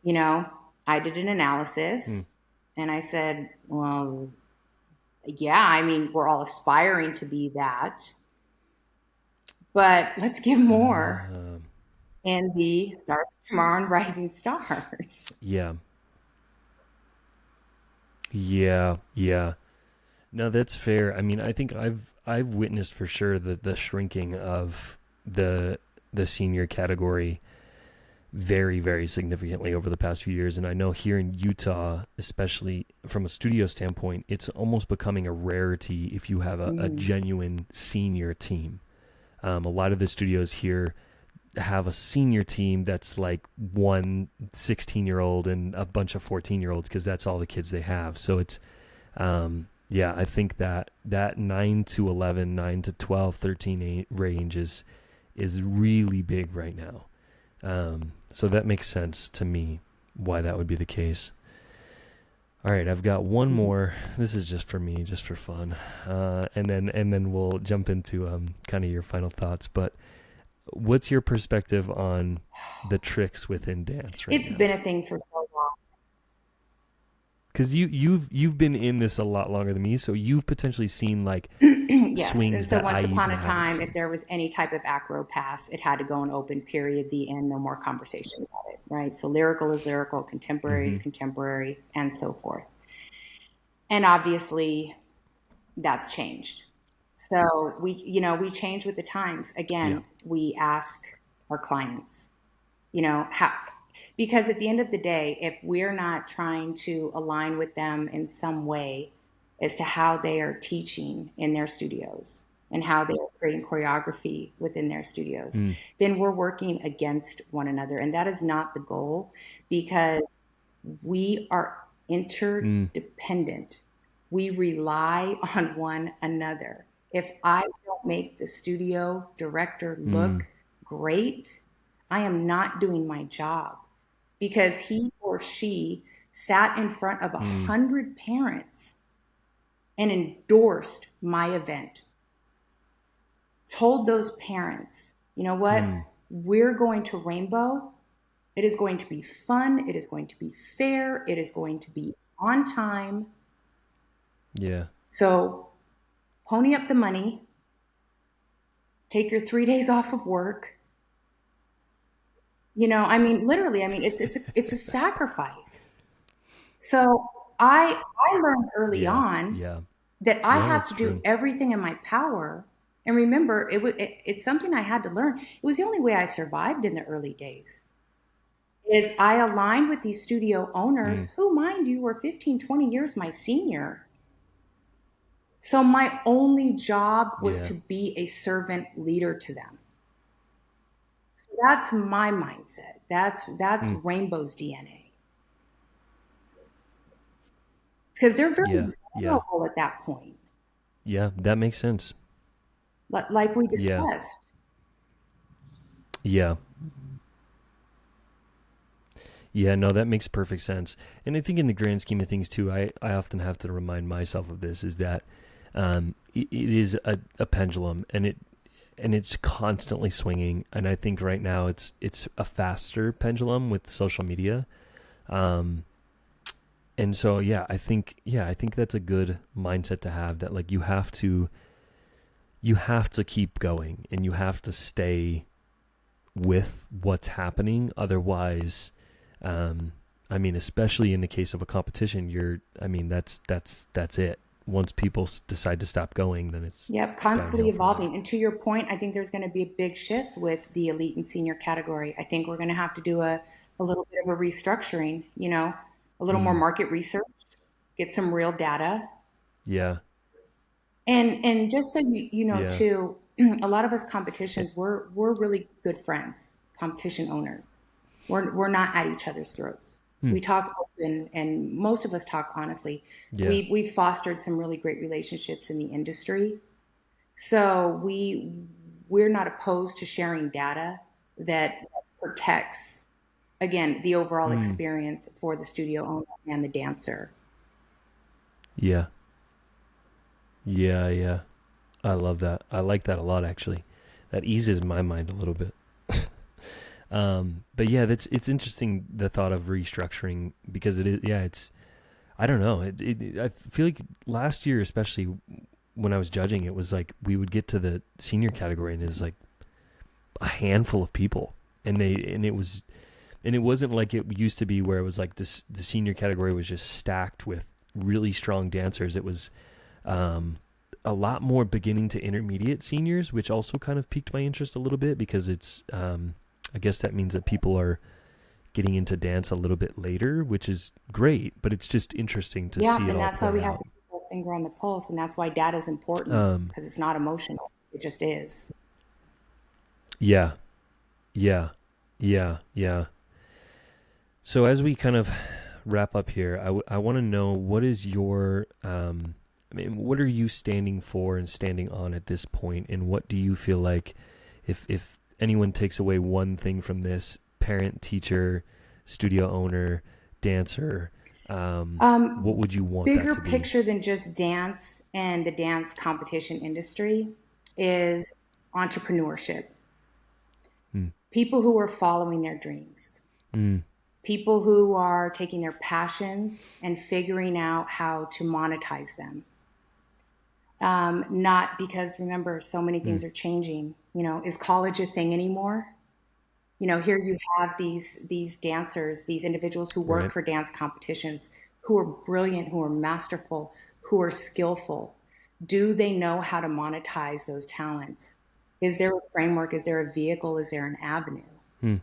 you know, I did an Mm. analysis and I said, well, yeah, I mean, we're all aspiring to be that, but let's give more Um, in the Stars of Tomorrow and Rising Stars. yeah. Yeah. Yeah. No, that's fair. I mean, I think I've witnessed for sure the shrinking of the senior category very, very significantly over the past few years. And I know here in Utah, especially from a studio standpoint, it's almost becoming a rarity if you have a Mm, genuine senior team. A lot of the studios here have a senior team that's like one 16-year-old and a bunch of 14-year-olds, because that's all the kids they have. So it's, yeah, I think that 9 to 11, 9 to 12, 13 range is really big right now. So that makes sense to me why that would be the case. All right, I've got one mhm. more. This is just for me, just for fun, and then we'll jump into kind of your final thoughts. But what's your perspective on the tricks within dance right It's now? been a thing for so long. Because you've been in this a lot longer than me, so you've potentially seen like Yes. And swings so that I once upon even a haven't time, if seen. there was any type of acro pass, it had to go in open, period, the end, no more conversation about it, right? So lyrical is lyrical, contemporary is Mm-hmm. contemporary, and so forth. And obviously, that's changed. So we change with the times. Yeah. Again, we ask our clients, how, because at the end of the day, if we're not trying to align with them in some way as to how they are teaching in their studios and how they are creating choreography within their studios, Mm. then we're working against one another. And that is not the goal, because we are Mm. interdependent. We rely on one another. If I don't make the studio director Mm. look great, I am not doing my job, because he or she sat in front of a Mm. hundred parents and endorsed my event, told those parents, you know what, we're going to Rainbow. It is going to be fun. It is going to be fair. It is going to be on time. Yeah. So pony up the money, take your 3 days off of work. You know, I mean, literally, I mean, it's a sacrifice. So I learned early Yeah. on Yeah. that I Yeah, have that's to do true. everything in my power. And remember, it's something I had to learn. It was the only way I survived in the early days. Is I aligned with these studio owners Mm. who, mind you, were 15, 20 years my senior. So my only job was Yeah. to be a servant leader to them. So that's my mindset. That's Mm. Rainbow's DNA. Because they're very Yeah. Yeah. vulnerable at that point, Yeah. That makes sense. like we Yeah. discussed. Yeah. Yeah, no, that makes perfect sense. And I think in the grand scheme of things too, I often have to remind myself of this is that it is a pendulum and it's constantly swinging. And I think right now it's a faster pendulum with social media. Um, and so I think that's a good mindset to have, that like you have to keep going and you have to stay with what's happening. Otherwise, I mean, especially in the case of a competition, that's it. Once people decide to stop going, then Yep, it's constantly downhill from there. evolving. And to your point, I think there's going to be a big shift with the elite and senior category. I think we're going to have to do a little bit of a restructuring, you know, a little more Mm, market research, get some real data. yeah, And just so you know yeah, too, a lot of us eh, competitions, we're really good friends, competition owners. We're not at each other's throats. mm, We talk open, and most of us talk honestly. yeah, We've fostered some really great relationships in the industry. So we're not opposed to sharing data that protects, again, the overall mm, experience for the studio owner and the dancer. yeah, yeah, yeah. I love that. I like that a lot, actually. That eases my mind a little bit. But yeah, it's interesting, the thought of restructuring, because it is, yeah, it's, I don't know. I feel like last year, especially when I was judging, it was like we would get to the senior category and it's like a handful of people, and it wasn't like it used to be where it was like this. The senior category was just stacked with really strong dancers. It was um, a lot more beginning to intermediate seniors, which also kind of piqued my interest a little bit, because it's I guess that means that people are getting into dance a little bit later, which is great, but it's just interesting to Yeah, see it and all that's why play we have to out. keep our finger on the pulse, and that's why data is important Um, because it's not emotional. It just is. yeah, yeah, yeah, yeah. So as we kind of wrap up here, I want to know, what is your, I mean, what are you standing for and standing on at this point, and what do you feel like, if anyone takes away one thing from this, parent, teacher, studio owner, dancer, what would you want that Bigger to be? picture than just dance and the dance competition industry is entrepreneurship. Mm, People who are following their dreams, mm, people who are taking their passions and figuring out how to monetize them. Not because, remember, so many mm, things are changing. You know, is college a thing anymore? You know, here you have these dancers, these individuals who work right. for dance competitions, who are brilliant, who are masterful, who are skillful. Do they know how to monetize those talents? Is there a framework? Is there a vehicle? Is there an avenue? Mm,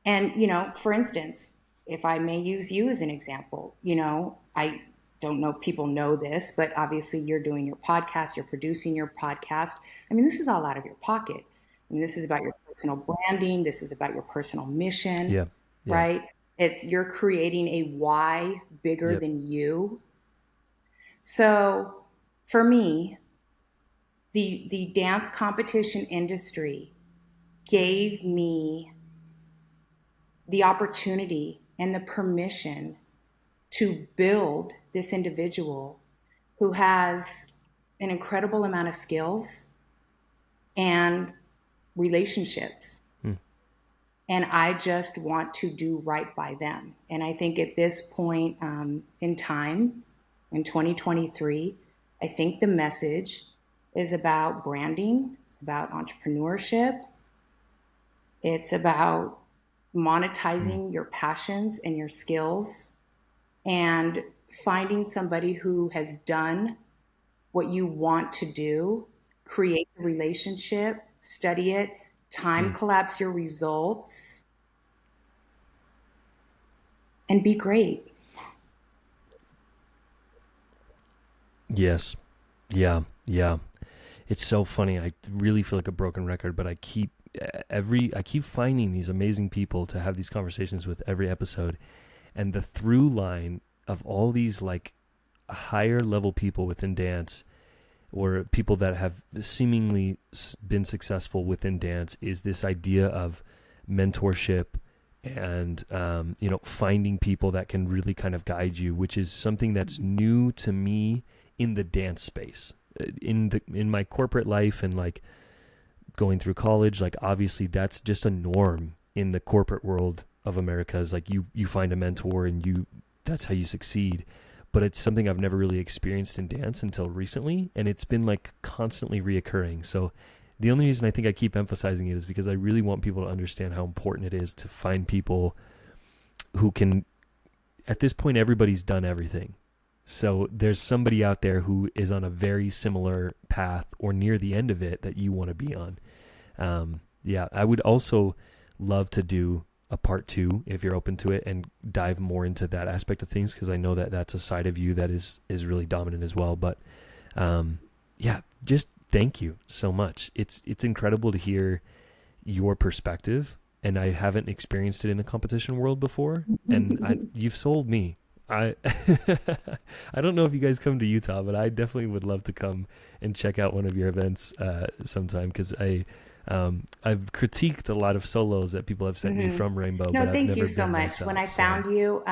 And, you know, for instance, if I may use you as an example, you know, I don't know if people know this, but obviously you're doing your podcast, you're producing your podcast. I mean, this is all out of your pocket. I mean, this is about your personal branding, this is about your personal mission, yeah, yeah, right? It's you're creating a why bigger yep, than you. So for me, the dance competition industry gave me the opportunity and the permission to build this individual who has an incredible amount of skills and relationships. Mm. And I just want to do right by them. And I think at this point in time, in 2023, I think the message is about branding, it's about entrepreneurship, it's about Mm. monetizing your passions and your skills and finding somebody who has done what you want to do, create the relationship, study it, time Mm. collapse your results, and be great. Yes. Yeah. Yeah. It's so funny. I really feel like a broken record, but I keep finding these amazing people to have these conversations with every episode, and the through line of all these like higher level people within dance, or people that have seemingly been successful within dance, is this idea of mentorship and finding people that can really kind of guide you, which is something that's new to me in the dance space. In my corporate life and like going through college, like obviously that's just a norm in the corporate world of America, is like you find a mentor and that's how you succeed. But it's something I've never really experienced in dance until recently, and it's been like constantly reoccurring. So the only reason I think I keep emphasizing it is because I really want people to understand how important it is to find people who can, at this point, everybody's done everything. So there's somebody out there who is on a very similar path or near the end of it that you want to be on. Yeah, I would also love to do a part 2 if you're open to it and dive more into that aspect of things, because I know that that's a side of you that is really dominant as well. But yeah, just thank you so much. It's incredible to hear your perspective, and I haven't experienced it in a competition world before, and you've sold me. I I don't know if you guys come to Utah, but I definitely would love to come and check out one of your events sometime, because I've critiqued a lot of solos that people have sent me from Rainbow, No, but I've thank you never so been much. When I myself. So found you,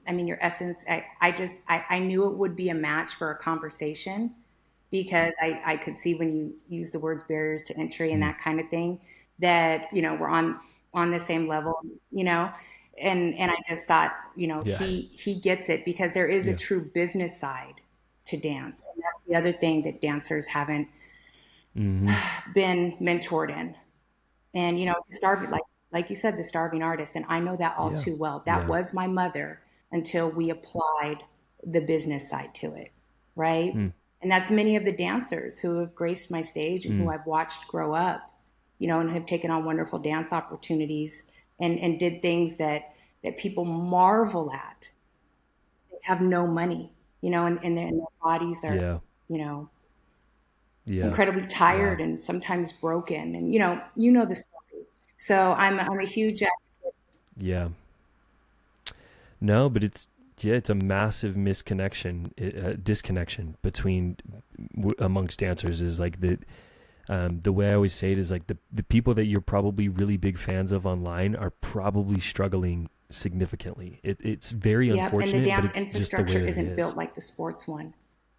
I mean, your essence, I knew it would be a match for a conversation because I could see when you use the words barriers to entry and mm, that kind of thing that, we're on the same level, you know, and I just thought, yeah, he gets it because there is a yeah, true business side to dance. And that's the other thing that dancers haven't hmm, been mentored in. And the starving, like you said, the starving artist, and I know that all yeah, too well. That yeah, was my mother until we applied the business side to it, right? mm, And that's many of the dancers who have graced my stage and who mm, I've watched grow up, and have taken on wonderful dance opportunities and did things that people marvel at. They have no money, and their bodies are, yeah, you know, yeah, incredibly wow, tired and sometimes broken, and you know the story. So I'm a huge yeah. No, but it's a massive disconnection between amongst dancers, is like the way I always say it is like the people that you're probably really big fans of online are probably struggling significantly. It's very Yep, and the unfortunate, but dance it's just the way infrastructure that it isn't is. built like the sports one.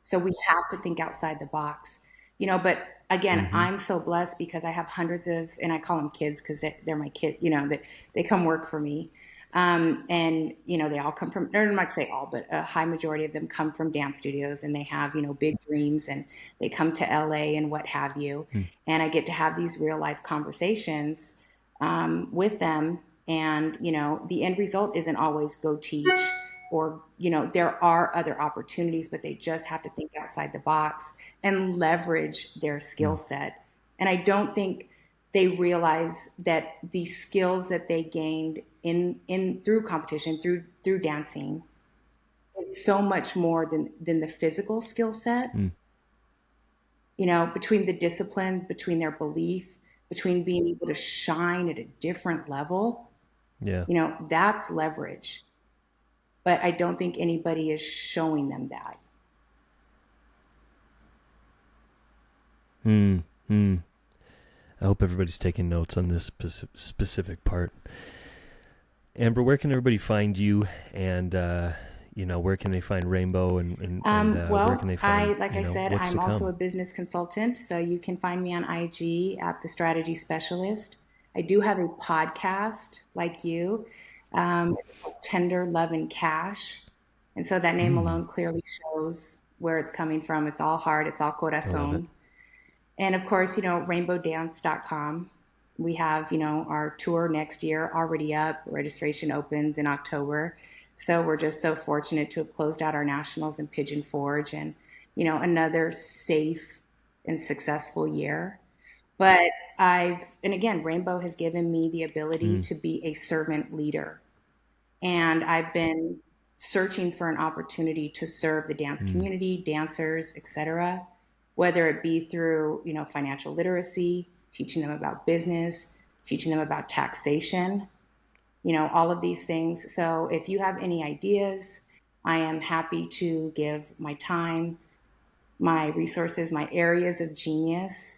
So we have to think outside the box. But again, Mm-hmm. I'm so blessed because I have hundreds of, and I call them kids because they're my kid, that they come work for me. And, they all come from, or I might say all, but a high majority of them come from dance studios and they have, big dreams and they come to LA and what have you. Mm. And I get to have these real life conversations with them. And, the end result isn't always go teach or, there are other opportunities, but they just have to think outside the box and leverage their skill Mm. set. And I don't think they realize that the skills that they gained in through competition, through dancing, it's so much more than the physical skill set, Mm. between the discipline, between their belief, between being able to shine at a different level, Yeah. that's leverage. But I don't think anybody is showing them that. Hmm. Hmm. I hope everybody's taking notes on this specific part. Amber, where can everybody find you and where can they find Rainbow and where can Well, they find, like I said, what's I'm to also come? a business consultant, so you can find me on IG at the Strategy Specialist. I do have a podcast like you. It's called Tender Love and Cash. And so that name Mm, alone clearly shows where it's coming from. It's all heart, it's all I love it. corazon. And of course, rainbowdance.com. We have, our tour next year already up. Registration opens in October. So we're just so fortunate to have closed out our nationals in Pigeon Forge and, another safe and successful year. But and again, Rainbow has given me the ability Mm, to be a servant leader. And I've been searching for an opportunity to serve the dance mm, community, dancers, etc., whether it be through, financial literacy, teaching them about business, teaching them about taxation, all of these things. So if you have any ideas, I am happy to give my time, my resources, my areas of genius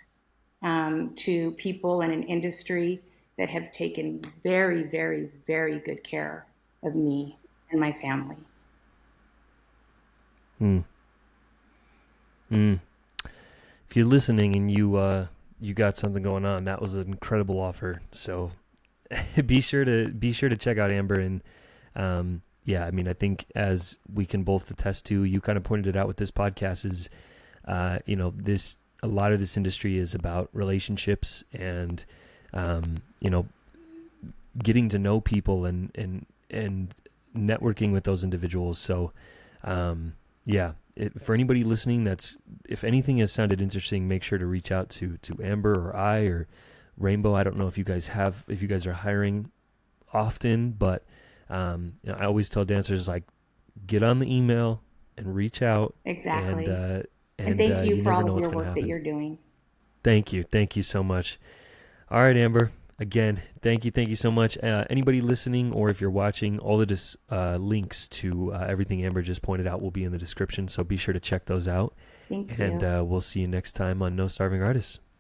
to people in an industry that have taken very, very, very good care of me and my family. mm, mm. If you're listening and you got something going on, that was an incredible offer. So be sure to check out Amber. And yeah, I mean, I think as we can both attest to, you kind of pointed it out with this podcast, is this, a lot of this industry is about relationships and you know getting to know people and networking with those individuals. So yeah, for anybody listening, if anything has sounded interesting, make sure to reach out to Amber or I or Rainbow. I don't know if you guys are hiring often, but I always tell dancers, like, get on the email and reach out, and Exactly. And thank you you for never all know of what's your going to work that happen. you're doing. Thank you so much. All right, Amber. Again, thank you so much. Anybody listening, or if you're watching, all of this links to everything Amber just pointed out will be in the description, so be sure to check those out. Thank And you. we'll see you next time on No Starving Artists.